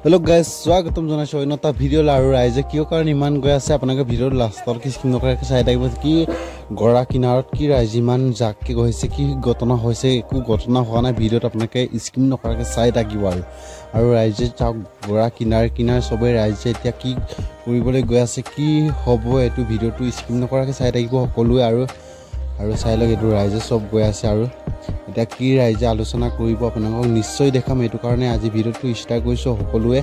Hello guys, স্বাগতম জনাইছো অন্যটা ভিডিও আৰু ৰাইজে কিয় কাৰণ ইমান গৈ আছে আপোনালোকে ভিডিঅ'ৰ লাষ্টৰ কি স্কিম নকৰাকৈ চাই থাকিব কি গৰা কিনাৰত কি ৰাইজ ইমান জাককে গৈছে কি ঘটনা হৈছে একো ঘটনা হোৱা নাই ভিডিঅ'ত আপোনালোকে স্কিম নকৰাকৈ চাই থাকিব আৰু ৰাইজে চাওক গৰা কিনাৰ সবে ৰাইজে এতিয়া কি কৰিবলৈ গৈ আছে কি হ'ব এটো ভিডিঅ'টো স্কিম নকৰাকৈ চাই থাকিব সকলোৱে আৰু চাই লওক এটো ৰাইজে সব গৈ আছে আৰু এটা কি ৰাইজে আলোচনা কৰিব আপোনালোকক নিশ্চয় দেখাম এটো কাৰণে আজি ভিডিঅ'টো ষ্টাৰ্ট কৰিছো সকলোৱে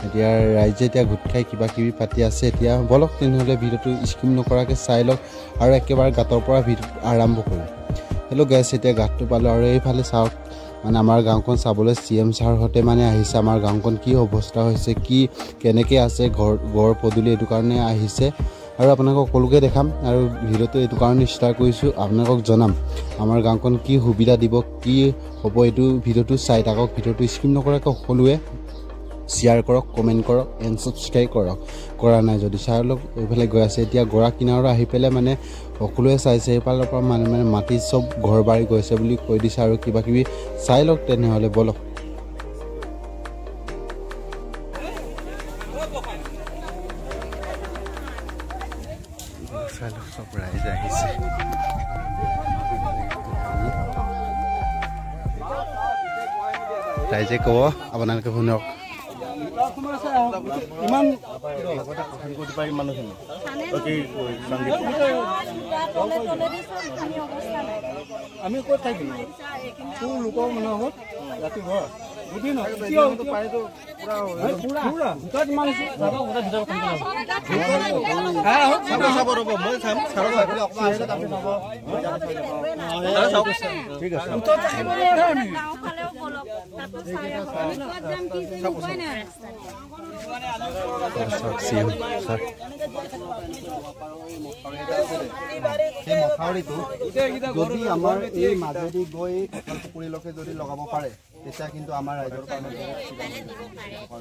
এতিয়া ৰাইজে এতিয়া গুট খাই কিবা কিবি পাতি আছে এতিয়া বলক তেনেহলে ভিডিঅ'টো স্কিম নকৰাকৈ চাই লওক আৰু একেবাৰে গাতৰ পৰা ভিডিঅ' আৰম্ভ কৰিম হেল্ল' গাইছ এতিয়া গাতটো পালো আৰু এইফালে চাওক মানে আমাৰ গাঁওখন চাবলৈ সিএম ছাৰ হতে মানে আহিছে আমাৰ গাঁওখন কি অৱস্থা হৈছে কি কেনেকৈ আছে ঘৰ পদুলি এটো কাৰণে আহিছে আৰু আপোনালোকক সকলোকে দেখাম আৰু ভিডিঅ'টো এটো কাৰণে ষ্টাৰ্ট কৰিছো আপোনালোকক জনাম আমাৰ গাঁওখন কি সুবিধা দিব কি হ'ব এটো ভিডিঅ'টো চাই থাকক ভিডিঅ'টো স্কিপ নকৰাকৈ সকলোৱে শেয়াৰ কৰক কমেন্ট কৰক এণ্ড সাবস্ক্ৰাইব কৰক কৰা নাই যদি চাই লওক এইফালে গৈ আছে এতিয়া গৰা কিনাৰত আহি পেলে মানে সকলোৱে চাইছে এইফালৰ পৰা মানে মাটি সব ঘৰ বাৰী গৈছে বুলি কৈ দিছে আৰু কিবা কিবি চাই লওক তেনেহলে বলক সব ৰাইজ আহিছে ৰাইজে ক'ব আপোনালোকে শুনক ইমান লগতে কথা কৈ পাৰি মানুহখিনি ওকে সংগীত আমি ক'ত থাকিম কোন লোকৰ মানুহত ৰাতি ঘৰ বুজি ন কিয়টো পাইতো পুৰা ভিতৰত মানিছো পুৰা ভিতৰত চাব ৰব মই চাম চাৰ অকমান আছে তাতে চাব ঠিক আছে উত্তৰ থাকিব নোৱাৰে আমি গাঁওফালেও বলক তাতো চাই ভিতৰত যাম কি উপায় নাই যদি আমাৰ এই মাজেদি গৈ পুৰীলৈকে যদি লগাব পাৰে তেতিয়া কিন্তু আমাৰ ৰাইজৰ কাৰণে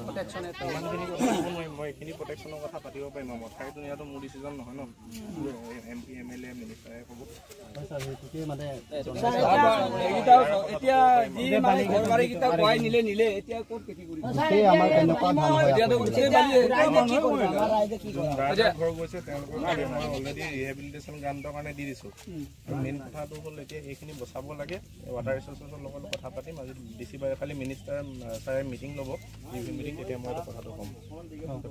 প্ৰটেকশ্যন মই এইখিনি প্ৰটেকশ্যনৰ কথা পাতিব পাৰিম মথাৰি দুনিয়াটো মোৰ ডিচিজন নহয় ন এমপি এমএলএ মিনিষ্টাৰে ক'ব সেইটোকে মানে এতিয়া যি মানে ঘৰবাৰী কিটা কোৱাই নিলে এতিয়া ক'ত খেতি কৰিব সেই আমাৰ কেনেকুৱা ধান হয় এতিয়াতো উঠে বালি আমাৰ ৰাইজে কি কৰে ঘৰ গৈছে তেওঁলোকৰ কাৰণে মই অলৰেডি ৰিহেবিলিটেশ্যন গ্ৰান্টৰ কাৰণে দি দিছো মেইন কথাটো হ'ল এতিয়া এইখিনি বচাব লাগে ৱাটাৰ ৰিচোৰ্চৰ লগত কথা পাতিম আজি ডিচি বাই খালি মিনিষ্টাৰ ছাৰে মিটিং ল'ব ৰিভিউ মিটিং তেতিয়া মই কথাটো ক'ম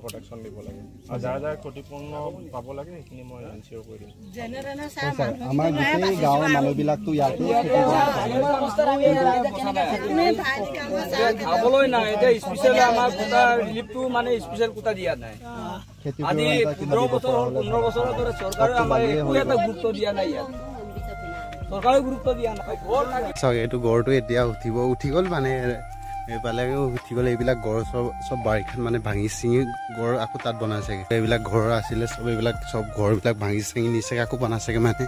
প্ৰটেকশ্যন দিব লাগে আৰু যাৰ ক্ষতিপূৰ্ণ পাব লাগে সেইখিনি মই এনচিঅ'ৰ কৰি দিম আমাৰ গোটেই গাঁৱৰ মানুহবিলাকতো ইয়াতে খাবলৈ নাই এতিয়া স্পেচিয়েলি আমাৰ কোটা ৰিলিফটো মানে স্পেচিয়েল কোটা দিয়া নাই আজি 15 বছৰ হ'ল 15 বছৰৰ পৰা চৰকাৰে আমাৰ একো এটা গুৰুত্ব দিয়া নাই ইয়াত চৰকাৰে গুৰুত্ব দিয়া নাই চাওক এইটো গড়টো এতিয়া উঠি গ'ল মানে এইফালে উঠি গ'ল এইবিলাক গড় চব বাৰিষাত মানে ভাঙি চিঙি গড় আকৌ তাত বনাইছেগৈ এইবিলাক ঘৰ আছিলে চব এইবিলাক চব ঘৰবিলাক ভাঙি চিঙি নিছেগৈ আকৌ বনাইছেগৈ মানে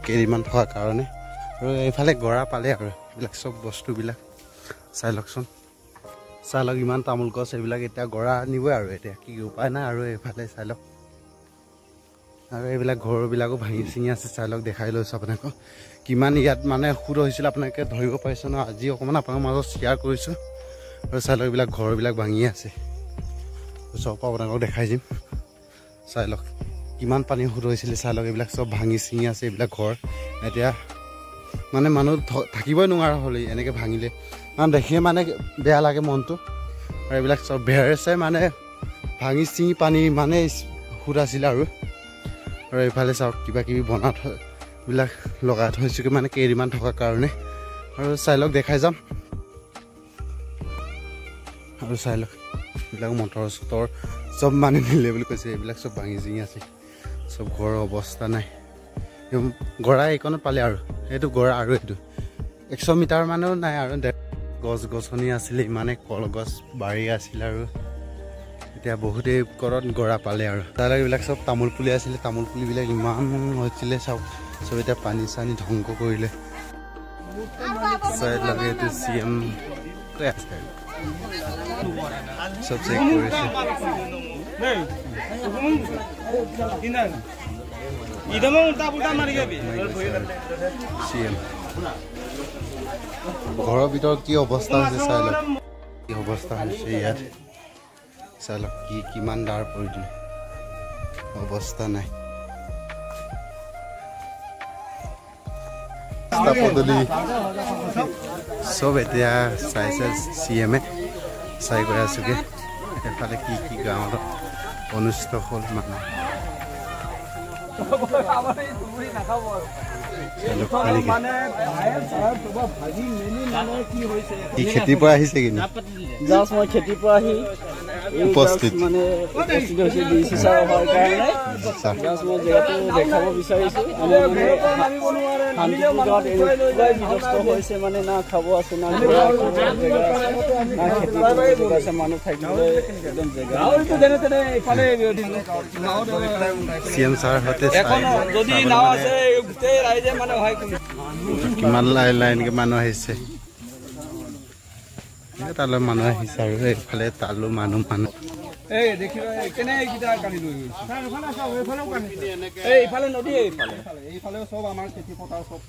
কেইদিনমান থকাৰ কাৰণে আৰু এইফালে গৰা পালে আৰু এইবিলাক চব বস্তুবিলাক চাই লওকচোন চাই লওক ইমান তামোল গছ এইবিলাক এতিয়া গৰা নিবই আৰু এতিয়া কি উপায় নাই আৰু এইফালে চাই লওক আৰু এইবিলাক ঘৰবিলাকো ভাঙি চিঙি আছে চাই লওক দেখাই লৈছোঁ আপোনালোকক কিমান ইয়াত মানে সুৰ হৈছিল আপোনালোকে ধৰিব পাৰিছে ন আজি অকণমান আপোনালোকৰ মাজত শ্বেয়াৰ কৰিছোঁ আৰু চাই লওক এইবিলাক ঘৰবিলাক ভাঙি আছে চব আপোনালোকক দেখাই দিম চাই লওক কিমান পানী সুৰ হৈছিলে চাই লওক এইবিলাক চব ভাঙি চিঙি আছে এইবিলাক ঘৰ এতিয়া মানে মানুহ থাকিবই নোৱাৰা হ'ল এনেকৈ ভাঙিলে মানে দেখিয়ে মানে বেয়া লাগে মনটো আৰু এইবিলাক চব বেৰে চাই মানে ভাঙি চিঙি পানী মানে সুৰ আছিলে আৰু এইফালে চাওক কিবা কিবি বনাই থবিলাক লগাই থৈছোঁ মানে কেইদিনমান থকাৰ কাৰণে আৰু চাই লওক দেখাই যাম আৰু চাই লওক এইবিলাক মটৰ চটৰ চব মানে নিলে বুলি কৈছে এইবিলাক চব ভাঙি চিঙি আছে চব ঘৰৰ অৱস্থা নাই গৰা এইকণত পালে আৰু এইটো গৰা আৰু এইটো 100 মিটাৰ মানেও নাই আৰু গছ গছনি আছিলে ইমানে কলগছ বাৰী আছিলে আৰু এতিয়া বহুতেই ঘৰত গৰা পালে আৰু তাৰ এইবিলাক চব তামোল পুলি আছিলে তামোল পুলিবিলাক ইমান হৈছিলে চাওক চব এতিয়া পানী চানী ধ্বংস কৰিলে চাই লাগে এইটো চিএম চব চেক কৰিছে চিএম ঘৰৰ ভিতৰত কি অৱস্থা হৈছে চাই লওক কি অৱস্থা হৈছে ইয়াত চালক কিমান দাৰ পৰি দিলে অৱস্থা নাই পদূলি চব এতিয়া চাইছে CM-এ চাই গৈ আছোগে এফালে কি গাঁৱত অনুষ্ঠিত হ'ল মানুহ খেতিৰ পৰা আহিছে কিন্তু জাষ্ট মই খেতিৰ পৰা আহি উপস্থিত মানে উপস্থিত হৈছে DC ছাৰ হোৱাৰ কাৰণে জাষ্ট মই জেগাটো দেখাব বিচাৰিছোঁ শান্তিপুৰ বিধ্বস্ত হৈছে মানে না খাব আছে না খেতি আছে মানুহ থাকিবলৈ একদম জেগা CM ছাৰৰ সৈতে কিমান লাইনকে মানুহ আহিছে তালৈ মানুহ আহিছে আৰু এইফালে তালো মানুহ চব আমাৰ খেতি পথাৰ চব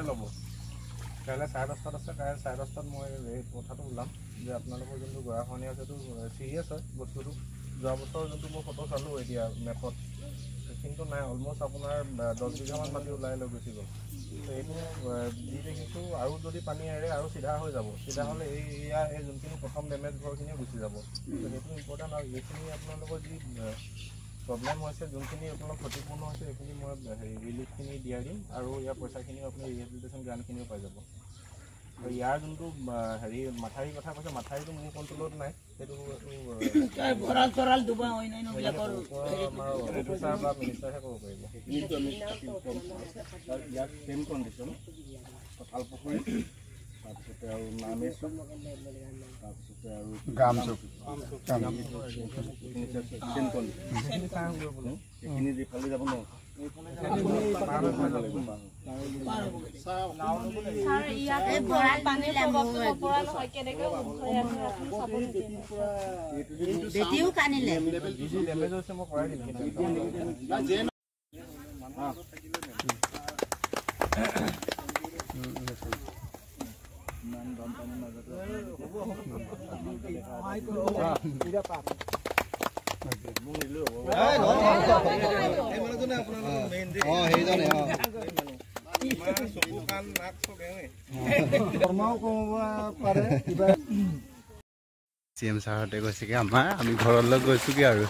ল'ব কাইলৈ 10:30 আছে কাইলৈ 10:30 মই এই কথাটো ওলাম যে আপোনালোকৰ যোনটো গৰাখহনীয়া আছে সেইটো চিৰিয়াছ হয় বস্তুটো যোৱা বছৰ যোনটো মই ফটো চালোঁ এতিয়া মেপত কিন্তু নাই অলমষ্ট আপোনাৰ 10 বিঘামান মাটি ওলাই লৈ গুচি গ'ল এইটো যি দেখিছোঁ আৰু যদি পানী এৰে আৰু চিধা হৈ যাব চিধা হ'লে এই যোনখিনি প্ৰথম ডেমেজ ঘৰখিনিও গুচি যাব সেইটো ইম্পৰ্টেণ্ট আৰু এইখিনি আপোনালোকৰ যি প্ৰব্লেম হৈছে যোনখিনি আপোনালোক ক্ষতিপূৰ্ণ হৈছে সেইখিনি মই ৰিলিফখিনি দিয়াই দিম আৰু ইয়াৰ পইচাখিনিও আপুনি ৰিহেবিলিটেশ্যন গ্ৰাণ্টখিনিও পাই যাব আৰু ইয়াৰ যোনটো মাথাউৰিৰ কথা কৈছে মাথাউৰিটো মোৰ কণ্ট্ৰলত নাই সেইটো আমাৰ অফিচাৰ বা মিনিষ্টাৰহে ক'ব পাৰিব ইয়াৰ চেম কণ্ডিশ্যন কঁঠাল পুখুৰী তাৰপিছতে আৰু নামেশ্বৰ তাৰপিছতে আৰু এইখিনি যিফালে যাব ন CM ছাৰহঁতে কৈছে কি আমি ঘৰলৈ গৈছোগে আৰু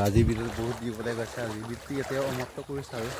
আজি ভিডিঅ'ত বহুত দিবলৈ গৈছে আজি ভিডিঅ'টো ইয়াতে সমাপ্ত কৰিছে আৰু